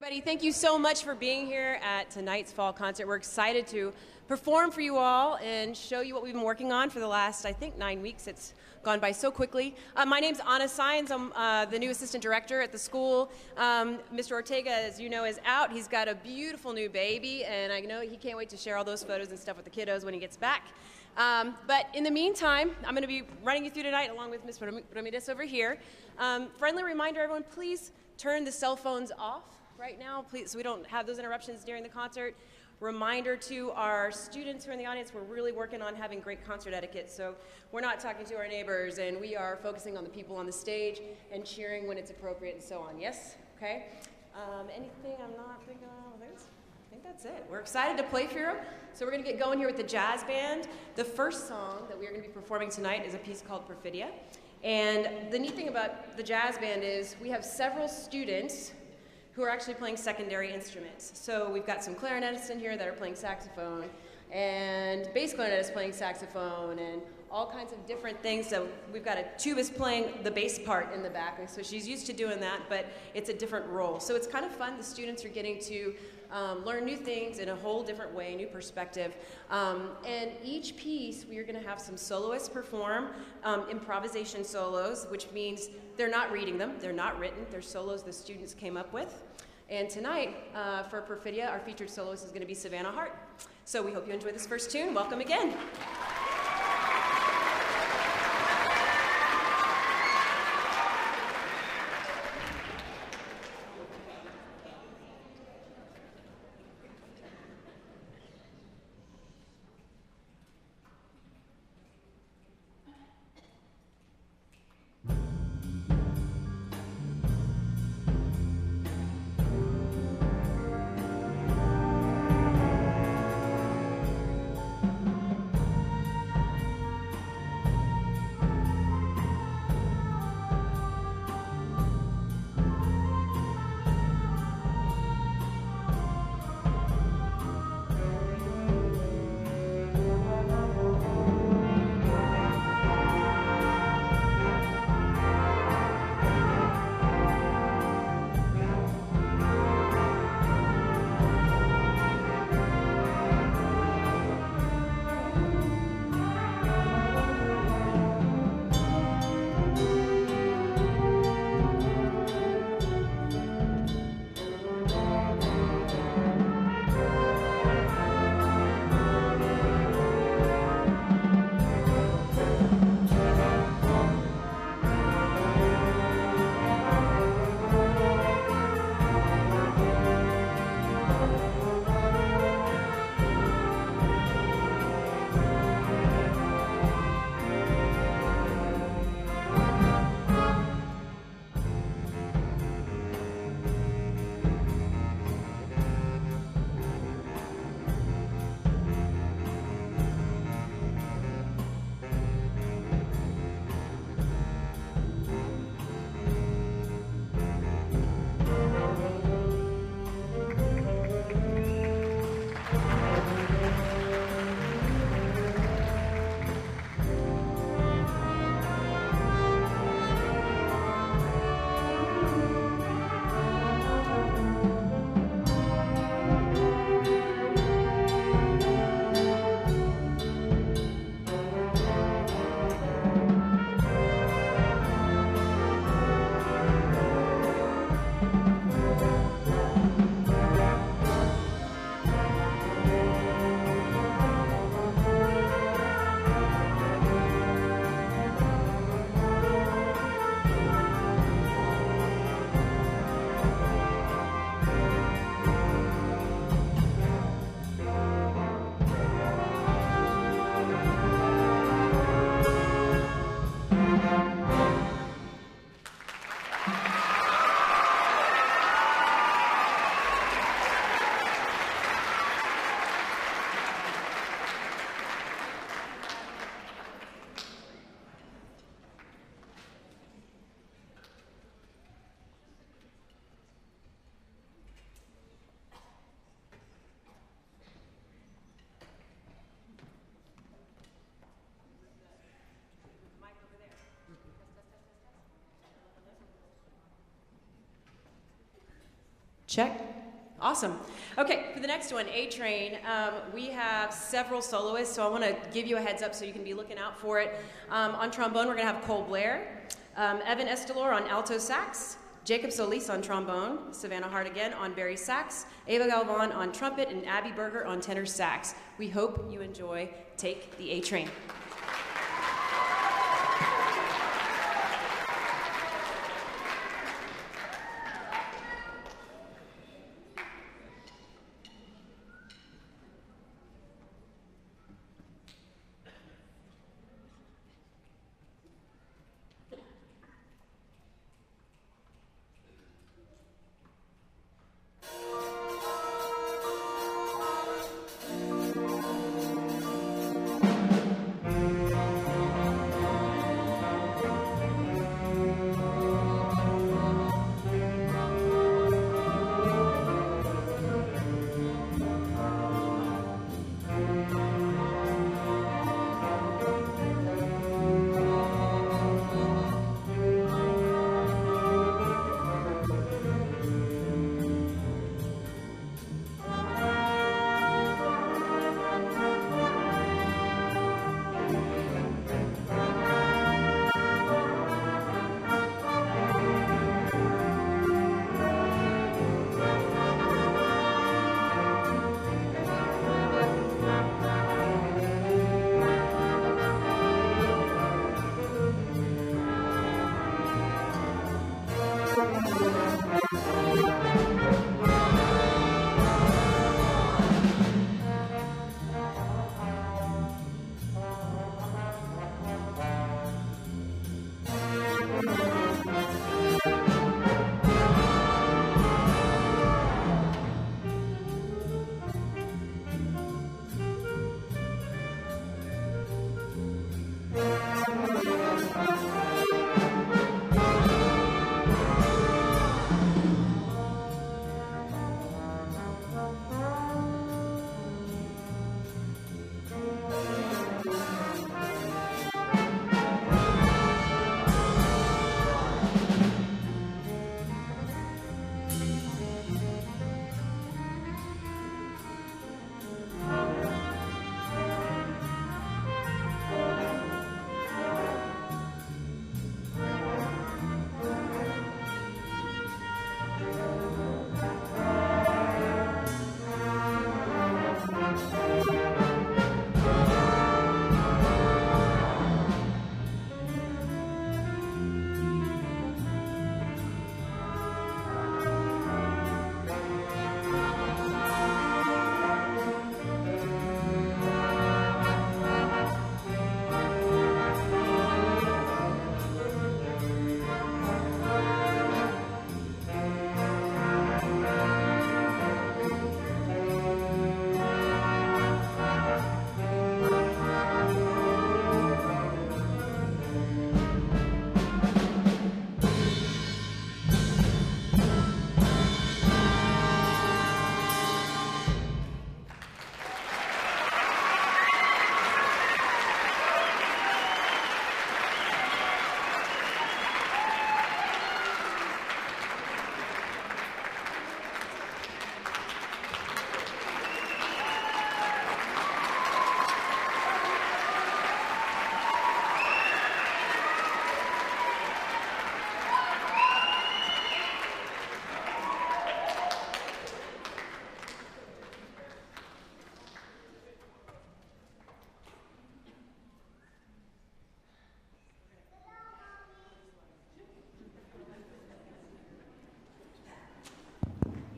Everybody, thank you so much for being here at tonight's fall concert. We're excited to perform for you all and show you what we've been working on for the last, I think, 9 weeks. It's gone by so quickly. My name's Anna Sines. I'm the new assistant director at the school. Mr. Ortega, as you know, is out. He's got a beautiful new baby, and I know he can't wait to share all those photos and stuff with the kiddos when he gets back. But in the meantime, I'm going to be running you through tonight along with Ms. Ramirez over here. Friendly reminder, everyone, please turn the cell phones off right now, please, so we don't have those interruptions during the concert. Reminder to our students who are in the audience, we're really working on having great concert etiquette, so we're not talking to our neighbors, and we are focusing on the people on the stage and cheering when it's appropriate and so on. Yes? Okay? Anything I'm not thinking of? I think that's it. We're excited to play for you. So we're going to get going here with the jazz band. The first song that we are going to be performing tonight is a piece called Perfidia. And the neat thing about the jazz band is we have several students who are actually playing secondary instruments. So we've got some clarinetists in here that are playing saxophone, and bass clarinetists playing saxophone, and all kinds of different things. So we've got a tubist playing the bass part in the back, so she's used to doing that, but it's a different role. So it's kind of fun. The students are getting to learn new things in a whole different way, new perspective. And each piece, we are gonna have some soloists perform improvisation solos, which means they're not reading them, they're not written, they're solos the students came up with. And tonight, for Perfidia, our featured soloist is gonna be Savannah Hart. So we hope you enjoy this first tune. Welcome again. Check. Awesome. Okay, for the next one, A Train, we have several soloists, so I want to give you a heads up so you can be looking out for it. On trombone, we're going to have Cole Blair, Evan Estelor on alto sax, Jacob Solis on trombone, Savannah Hart again on bari sax, Ava Galvan on trumpet, and Abby Berger on tenor sax. We hope you enjoy Take the A Train.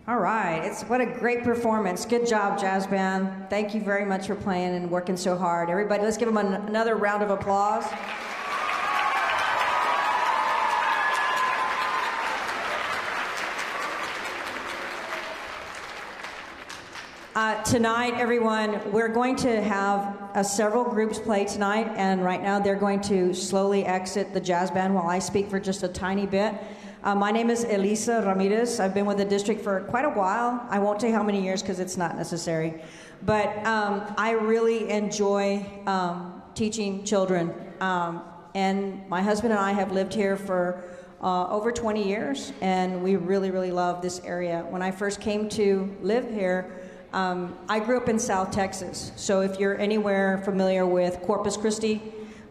All right, what a great performance. Good job, jazz band. Thank you very much for playing and working so hard. Everybody, let's give them another round of applause. Tonight, everyone, we're going to have several groups play tonight, and right now they're going to slowly exit the jazz band while I speak for just a tiny bit. My name is Elisa Ramirez. I've been with the district for quite a while. I won't say how many years because it's not necessary. But I really enjoy teaching children. And my husband and I have lived here for over 20 years, and we really, really love this area. When I first came to live here, I grew up in South Texas. So if you're anywhere familiar with Corpus Christi,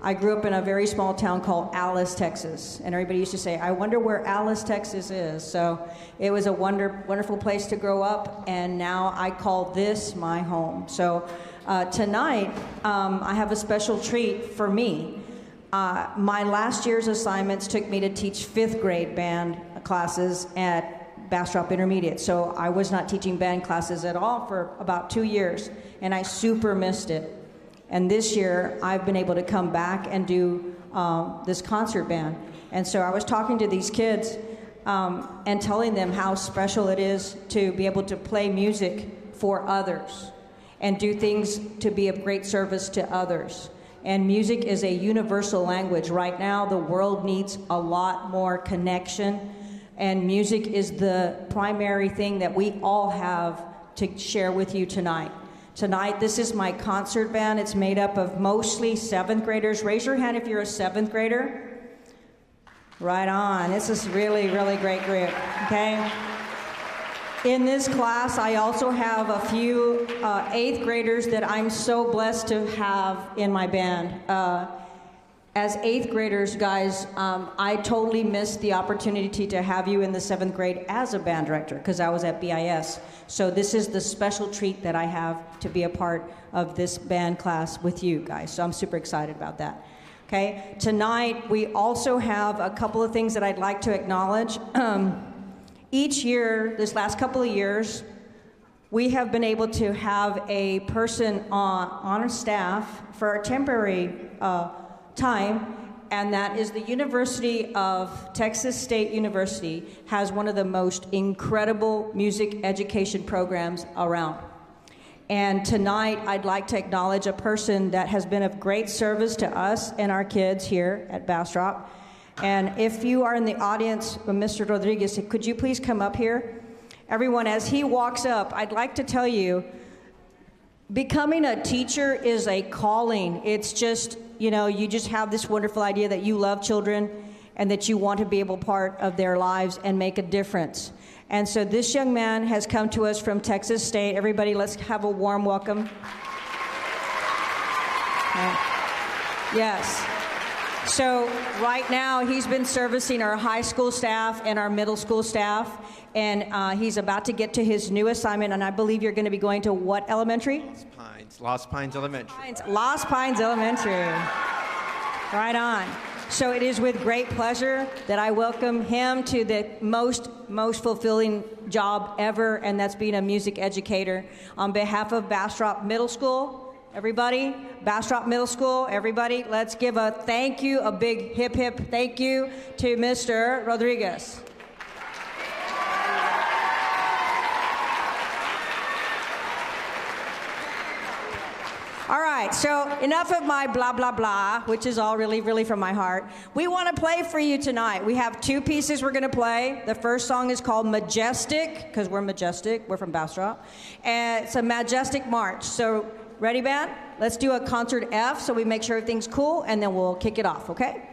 I grew up in a very small town called Alice, Texas. And everybody used to say, I wonder where Alice, Texas is. So it was a wonderful place to grow up, and now I call this my home. So tonight, I have a special treat for me. My last year's assignments took me to teach 5th grade band classes at Bastrop Intermediate. So I was not teaching band classes at all for about 2 years, and I super missed it. And this year, I've been able to come back and do this concert band. And so I was talking to these kids and telling them how special it is to be able to play music for others and do things to be of great service to others. And music is a universal language. Right now, the world needs a lot more connection, and music is the primary thing that we all have to share with you tonight. Tonight, this is my concert band. It's made up of mostly 7th graders. Raise your hand if you're a 7th grader. Right on. This is really, really great group, okay? In this class, I also have a few 8th graders that I'm so blessed to have in my band. As 8th graders, guys, I totally missed the opportunity to have you in the 7th grade as a band director because I was at BIS. So this is the special treat that I have to be a part of this band class with you guys. So I'm super excited about that. Okay, tonight we also have a couple of things that I'd like to acknowledge. Each year, this last couple of years, we have been able to have a person on our staff for a temporary time, and that is the University of Texas State University has one of the most incredible music education programs around. And tonight, I'd like to acknowledge a person that has been of great service to us and our kids here at Bastrop. And if you are in the audience, Mr. Rodriguez, could you please come up here? Everyone, as he walks up, I'd like to tell you, becoming a teacher is a calling. It's just, you know, you just have this wonderful idea that you love children and that you want to be able part of their lives and make a difference. And so this young man has come to us from Texas State. Everybody, let's have a warm welcome. Yes. So right now, he's been servicing our high school staff and our middle school staff, and he's about to get to his new assignment, and I believe you're going to be going to what elementary? Lost Pines Elementary. Lost Pines Elementary. Right on. So it is with great pleasure that I welcome him to the most fulfilling job ever, and that's being a music educator. On behalf of Bastrop Middle School, everybody, Bastrop Middle School, everybody, let's give a thank you, a big hip hip thank you to Mr. Rodriguez. All right, so enough of my blah, blah, blah, which is all really, really from my heart. We want to play for you tonight. We have 2 pieces we're going to play. The first song is called Majestic, because we're majestic. We're from Bastrop. And it's a majestic march. So, ready, band? Let's do a concert F so we make sure everything's cool, and then we'll kick it off, okay?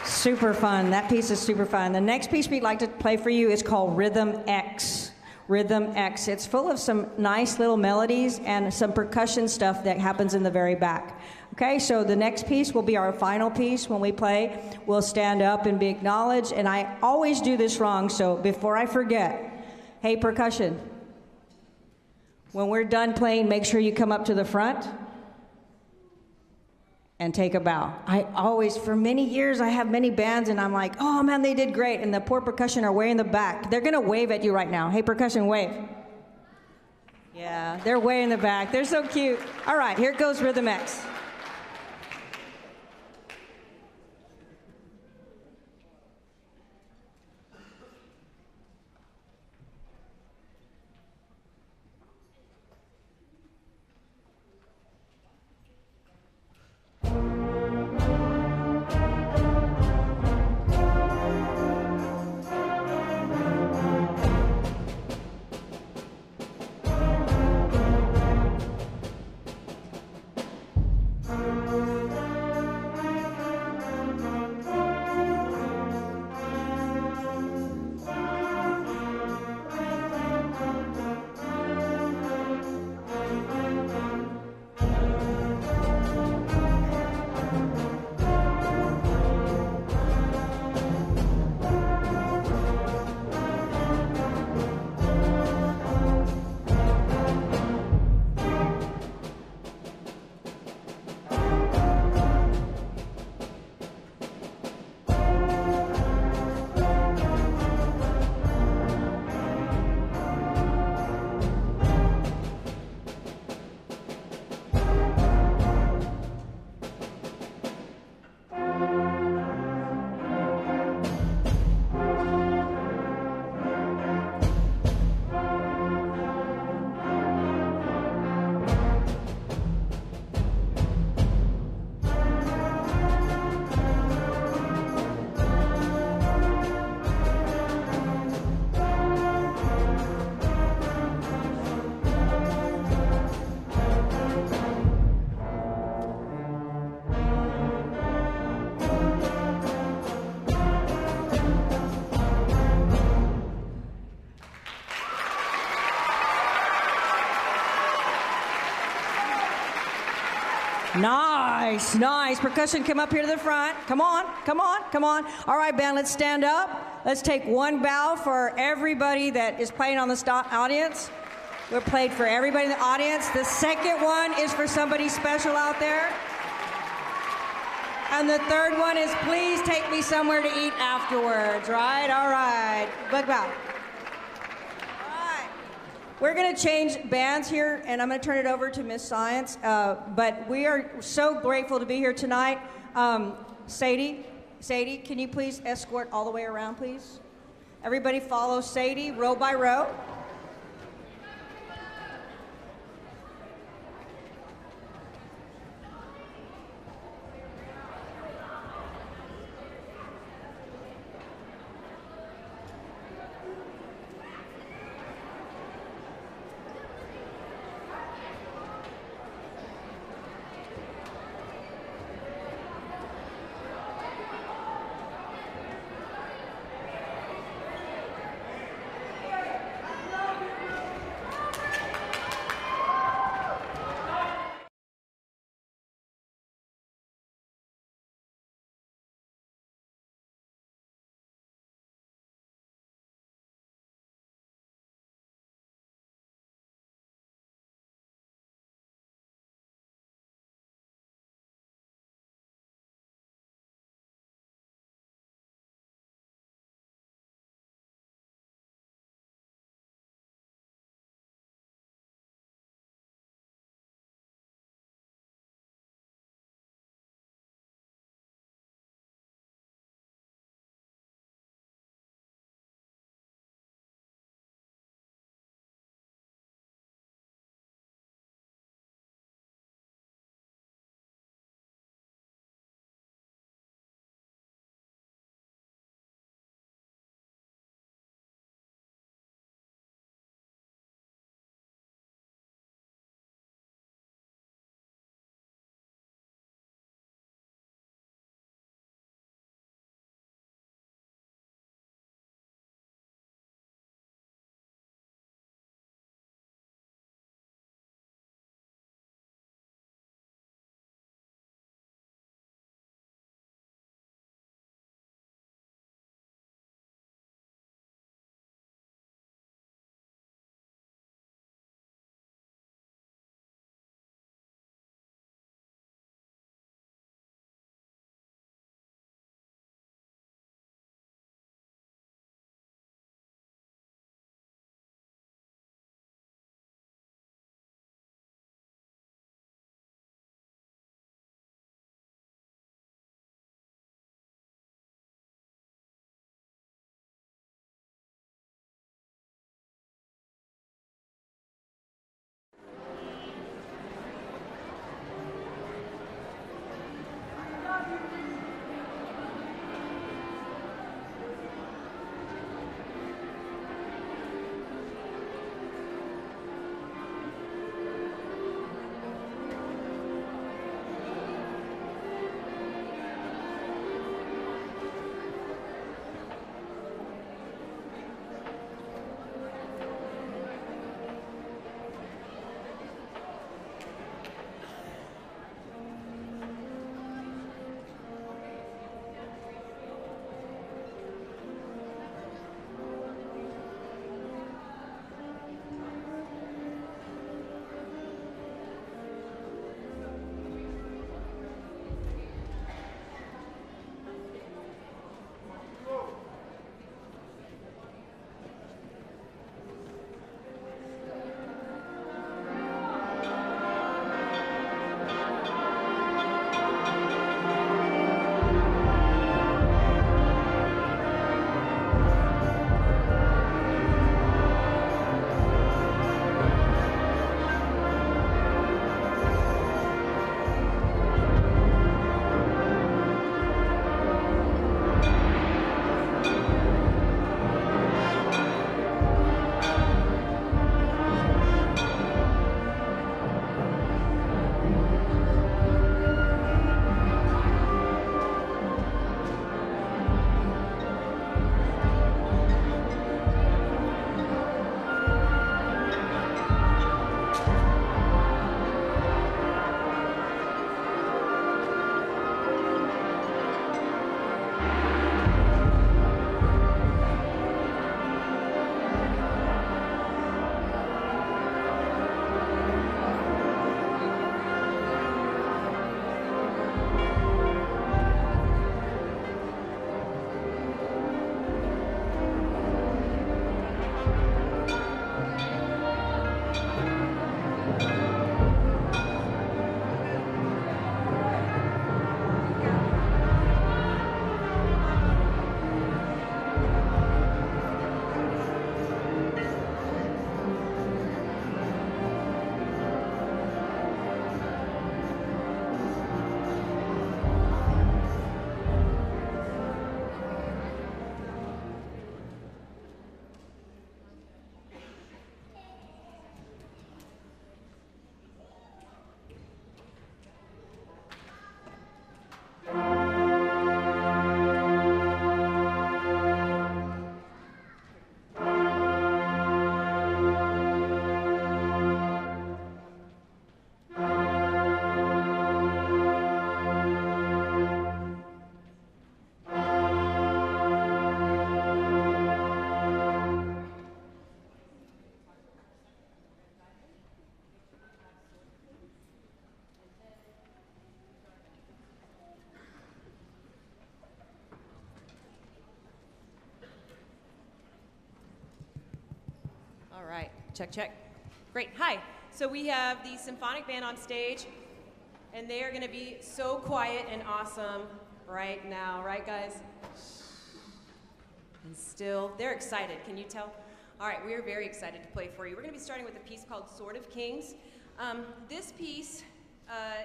Super fun. That piece is super fun. The next piece we'd like to play for you is called Rhythm X. Rhythm X. It's full of some nice little melodies and some percussion stuff that happens in the very back. Okay, so the next piece will be our final piece. When we play, we'll stand up and be acknowledged. And I always do this wrong, so before I forget, hey, percussion, when we're done playing, make sure you come up to the front and take a bow. I always, for many years, I have many bands, and I'm like, oh man, they did great, and the poor percussion are way in the back. They're gonna wave at you right now. Hey, percussion, wave. Yeah, they're way in the back. They're so cute. All right, here goes Rhythm X. Nice, nice. Percussion, come up here to the front. Come on, come on, come on. All right, band, let's stand up. Let's take one bow for everybody that is playing on the audience. We're played for everybody in the audience. The second one is for somebody special out there. And the third one is please take me somewhere to eat afterwards, right? All right. Bug bow. We're going to change bands here, and I'm going to turn it over to Miss Science. But we are so grateful to be here tonight. Sadie, can you please escort all the way around, please? Everybody follow Sadie, row by row. Check, check. Great. Hi. So we have the symphonic band on stage, and they are going to be so quiet and awesome right now, right, guys? And still, they're excited. Can you tell? All right, we are very excited to play for you. We're going to be starting with a piece called Sword of Kings. This piece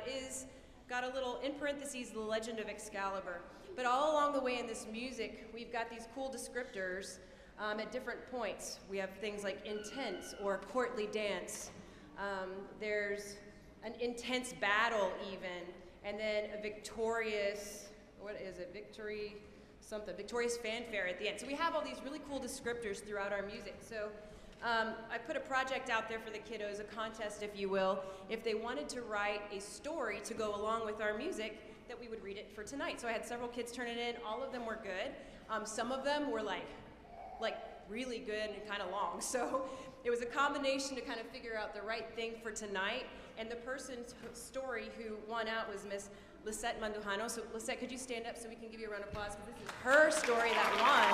is got a little, in parentheses, the legend of Excalibur. But all along the way in this music, we've got these cool descriptors at different points. We have things like intense or courtly dance. There's an intense battle even, and then a victorious, what is it, victorious fanfare at the end. So we have all these really cool descriptors throughout our music. So I put a project out there for the kiddos, a contest if you will, if they wanted to write a story to go along with our music, that we would read it for tonight. So I had several kids turn it in. All of them were good. Some of them were like really good and kind of long. So it was a combination to kind of figure out the right thing for tonight. And the person's story who won out was Miss Lisette Mandujano. So Lisette, could you stand up so we can give you a round of applause? Because this is her story that won.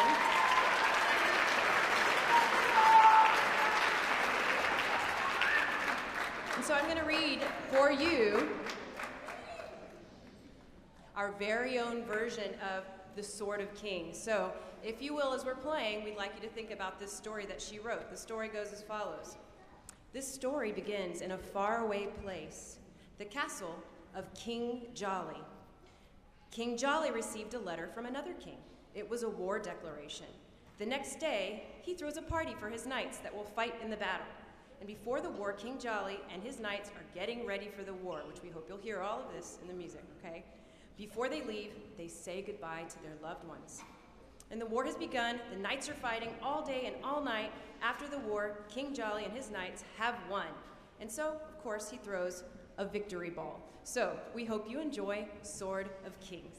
And so I'm going to read for you our very own version of the Sword of Kings. So, if you will, as we're playing, we'd like you to think about this story that she wrote. The story goes as follows. This story begins in a faraway place, the castle of King Jolly. King Jolly received a letter from another king. It was a war declaration. The next day, he throws a party for his knights that will fight in the battle. And before the war, King Jolly and his knights are getting ready for the war, which we hope you'll hear all of this in the music, okay? Before they leave, they say goodbye to their loved ones. And the war has begun. The knights are fighting all day and all night. After the war, King Jolly and his knights have won. And so, of course, he throws a victory ball. So, we hope you enjoy Sword of Kings.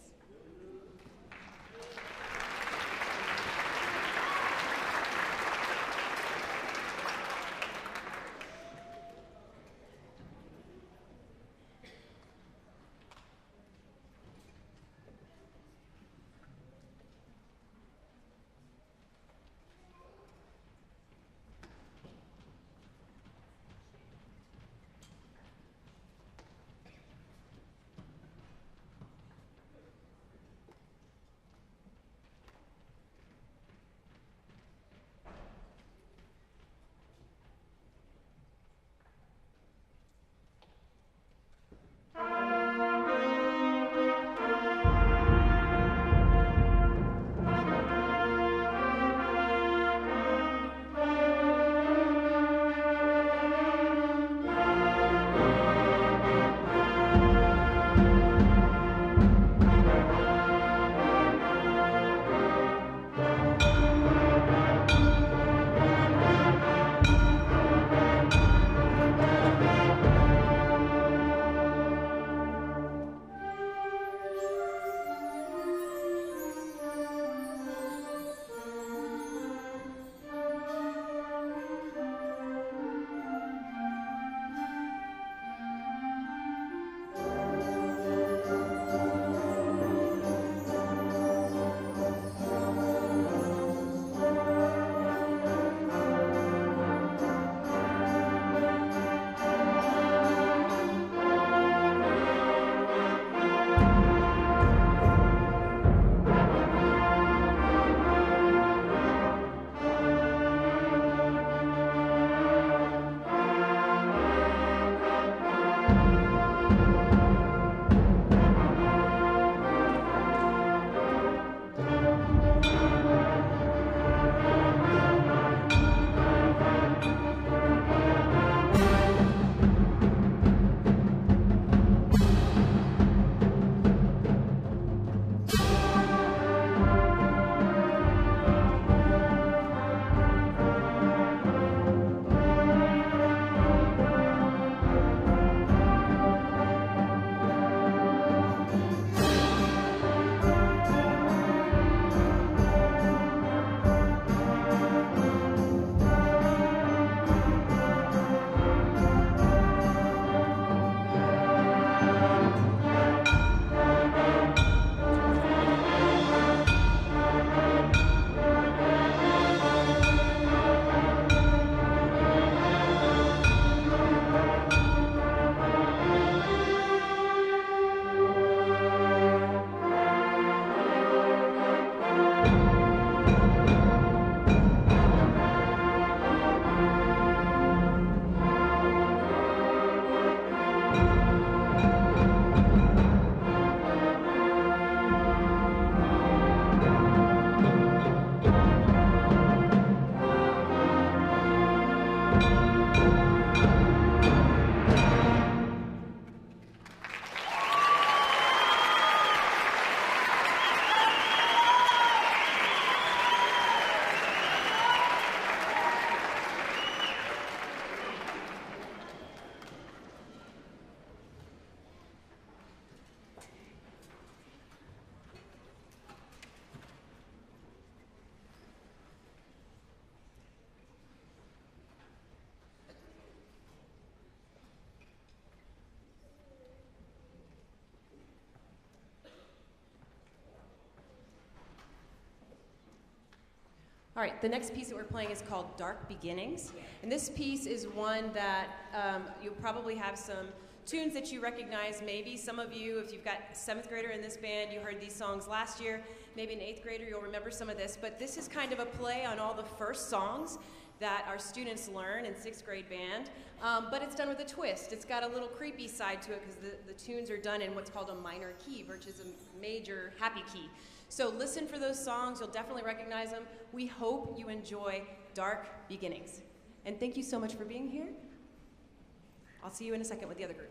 All right, the next piece that we're playing is called Dark Beginnings. And this piece is one that you'll probably have some tunes that you recognize. Maybe some of you, if you've got a 7th grader in this band, you heard these songs last year. Maybe an 8th grader, you'll remember some of this. But this is kind of a play on all the first songs that our students learn in 6th grade band. But it's done with a twist. It's got a little creepy side to it because the tunes are done in what's called a minor key, which is a major happy key. So listen for those songs. You'll definitely recognize them. We hope you enjoy Dark Beginnings. And thank you so much for being here. I'll see you in a second with the other group.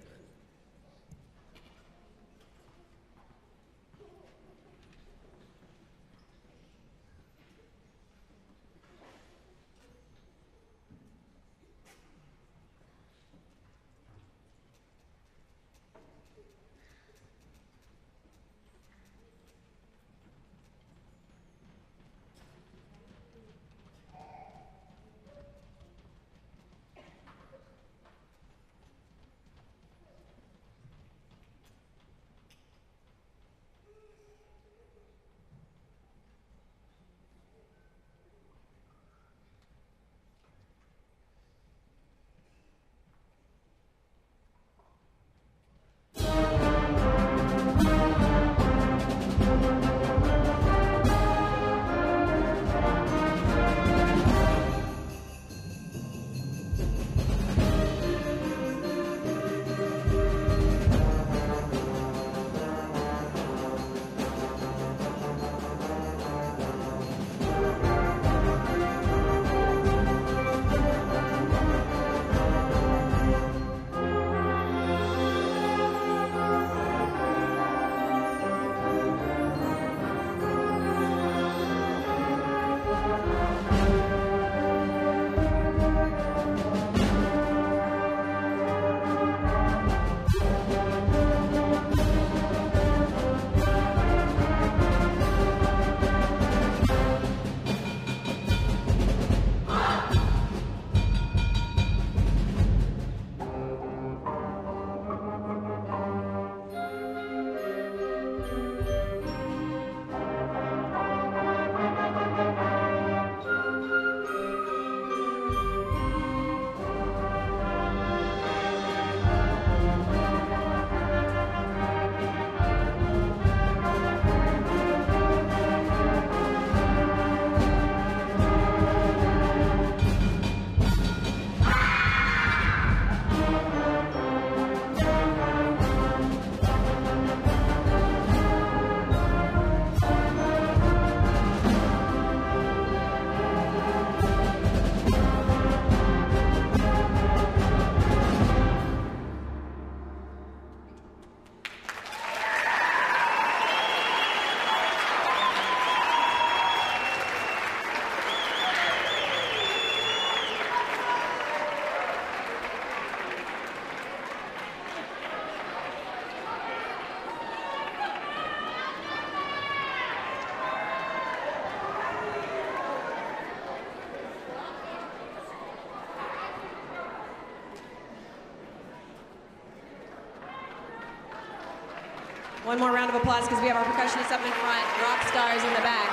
One more round of applause because we have our percussionists up in front, rock stars in the back.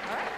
All right.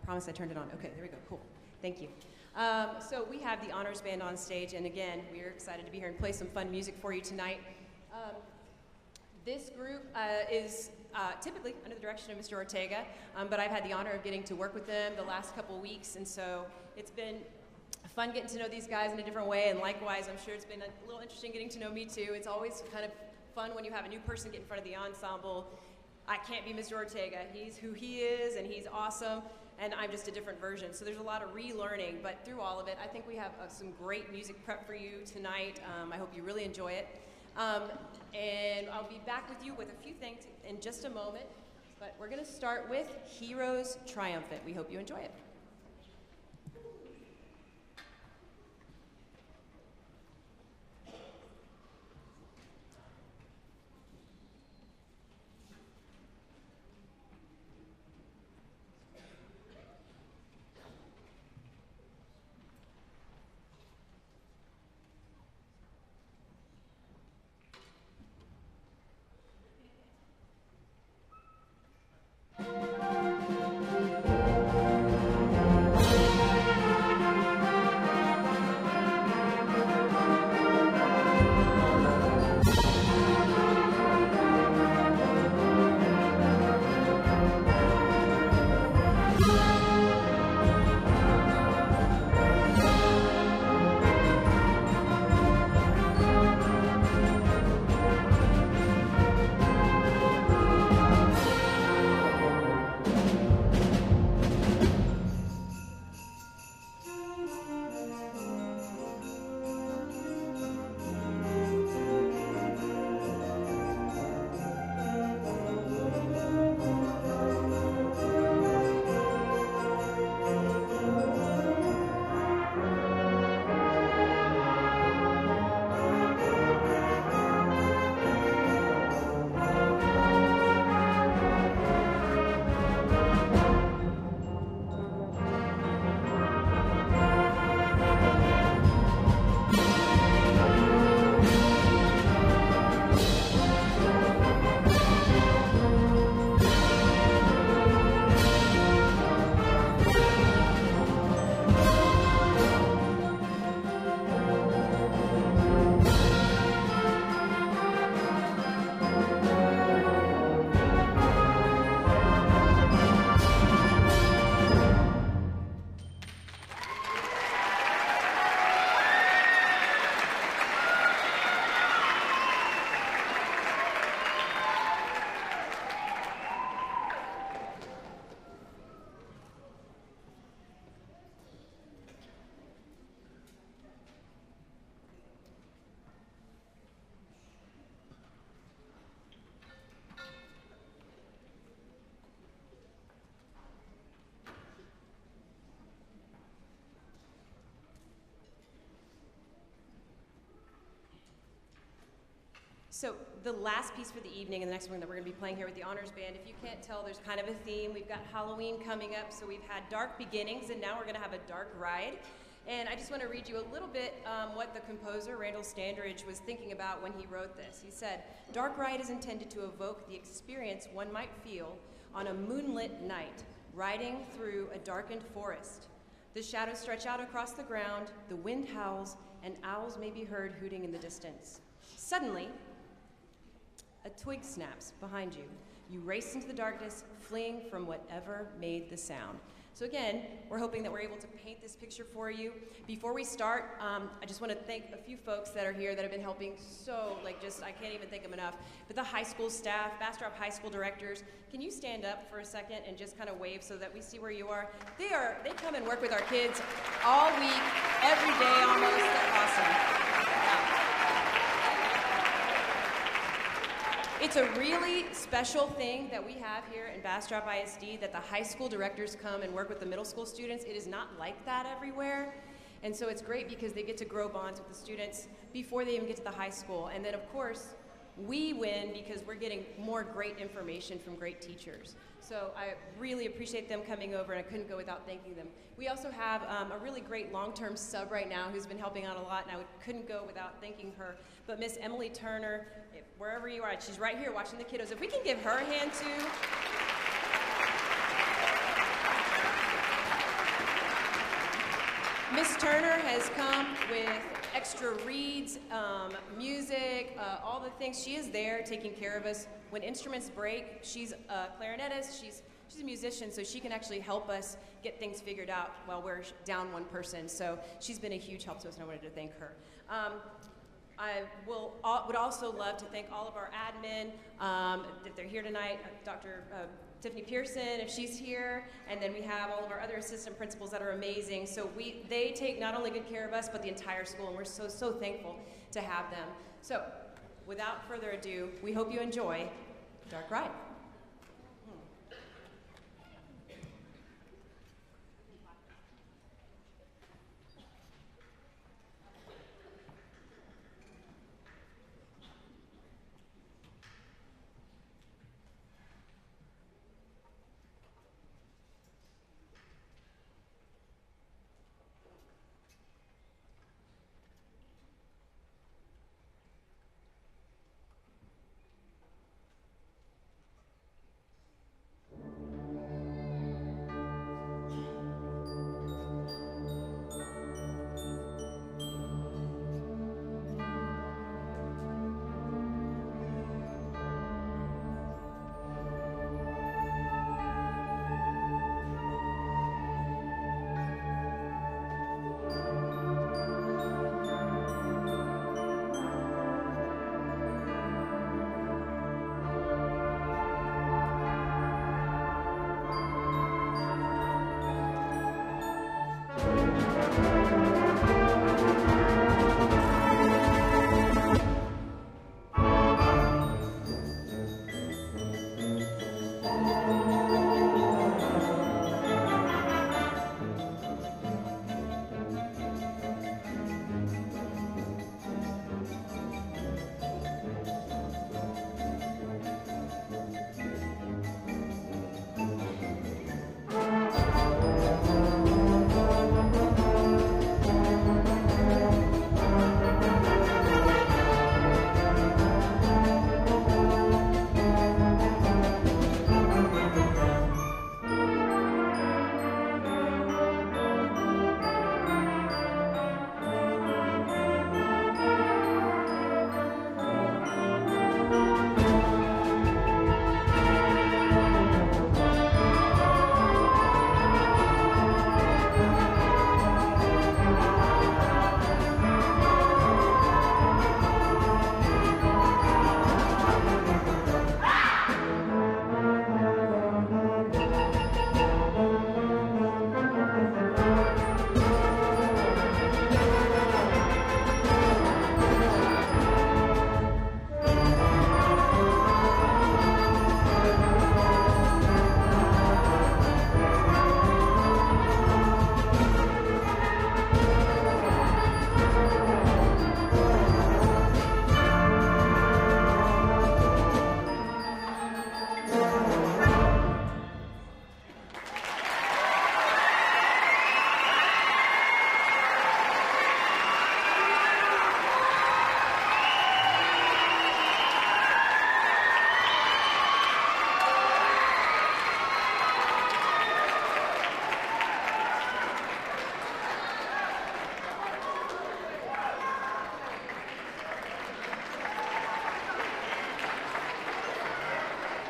promise I turned it on. Okay, there we go. Cool. Thank you. So we have the Honors Band on stage, and again, we're excited to be here and play some fun music for you tonight. This group is typically under the direction of Mr. Ortega, but I've had the honor of getting to work with them the last couple weeks, and so it's been fun getting to know these guys in a different way, and likewise, I'm sure it's been a little interesting getting to know me too. It's always kind of fun when you have a new person get in front of the ensemble. I can't be Mr. Ortega. He's who he is, and he's awesome, and I'm just a different version. So there's a lot of relearning, but through all of it, I think we have some great music prep for you tonight. I hope you really enjoy it. And I'll be back with you with a few things in just a moment, but we're going to start with Heroes Triumphant. We hope you enjoy it. So the last piece for the evening and the next one that we're going to be playing here with the Honors Band, if you can't tell, there's kind of a theme. We've got Halloween coming up, so we've had dark beginnings, and now we're going to have a dark ride. And I just want to read you a little bit what the composer, Randall Standridge, was thinking about when he wrote this. He said, "Dark Ride is intended to evoke the experience one might feel on a moonlit night, riding through a darkened forest. The shadows stretch out across the ground, the wind howls, and owls may be heard hooting in the distance. Suddenly, a twig snaps behind you. You race into the darkness, fleeing from whatever made the sound." So again, we're hoping that we're able to paint this picture for you. Before we start, I just want to thank a few folks that are here that have been helping I can't even thank them enough. But the high school staff, Bastrop High School directors, can you stand up for a second and just kind of wave so that we see where you are? They come and work with our kids all week, every day almost. They're awesome. It's a really special thing that we have here in Bastrop ISD, that the high school directors come and work with the middle school students. It is not like that everywhere. And so it's great because they get to grow bonds with the students before they even get to the high school. And then of course, we win because we're getting more great information from great teachers. So I really appreciate them coming over, and I couldn't go without thanking them. We also have a really great long-term sub right now who's been helping out a lot, and I couldn't go without thanking her. But Miss Emily Turner, wherever you are, she's right here watching the kiddos. If we can give her a hand too. Miss Turner has come with extra reeds, music, all the things. She is there taking care of us. When instruments break, she's a clarinetist, she's a musician, so she can actually help us get things figured out while we're down one person. So she's been a huge help to us, and I wanted to thank her. I would also love to thank all of our admin that they're here tonight, Dr. Tiffany Pearson, if she's here, and then we have all of our other assistant principals that are amazing. So they take not only good care of us, but the entire school, and we're so thankful to have them. So without further ado, we hope you enjoy Dark Ride.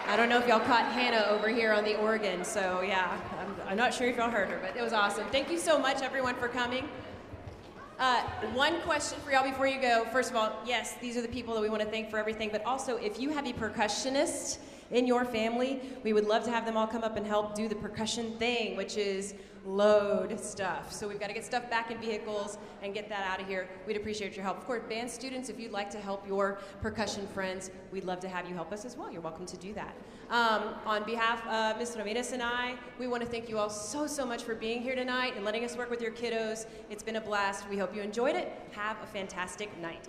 I don't know if y'all caught Hannah over here on the organ, so yeah, I'm not sure if y'all heard her, but it was awesome. Thank you so much, everyone, for coming. One question for y'all before you go. First of all, yes, these are the people that we want to thank for everything, but also if you have a percussionist in your family, we would love to have them all come up and help do the percussion thing, which is load stuff. So we've got to get stuff back in vehicles and get that out of here. We'd appreciate your help. Of course, band students, if you'd like to help your percussion friends, we'd love to have you help us as well. You're welcome to do that. On behalf of Ms. Ramirez and I, we want to thank you all so much for being here tonight and letting us work with your kiddos. It's been a blast. We hope you enjoyed it. Have a fantastic night.